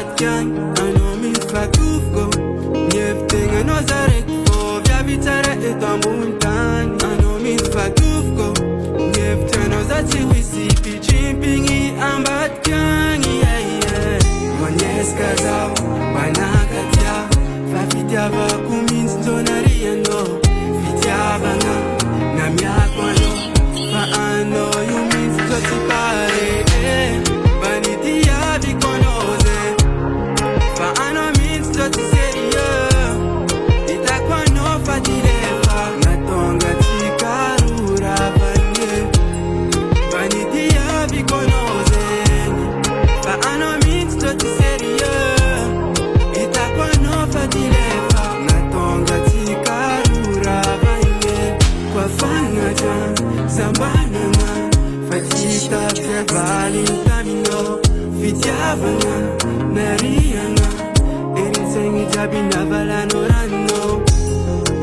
ambatian ano mitfakufko Nyeftenga no zarekfo Via vitara etambuntang ano mitfakufko Nyefteno zachiwisi pichimpingi ambatian Manyeska zao banakatia Fafitiava kuminzonariano Fitiava na miakwano Faano yuminzotipare Vanitia vikonose Faano minzoti sérieux Itakwano fatilefa Natonga tikarura vanye Vanitia vikonose Faano minzoti sérieux Itakwano fatilefa Natonga tikarura vanye Kwa fanga jan Sambanana Fatita trevali tamino Fitiavana Mariana Eritsengi jabina valanorano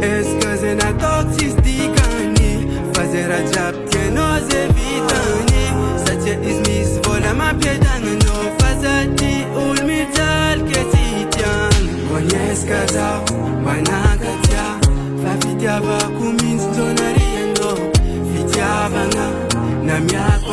Eskazena toxistikani Fazera jabtienoze vitani Satya izmis vola ma piedangano Fazati ulmital ketitian Wanyeskaza Wanagatia Fafitiava kuminzonariano Fitiavana na miaka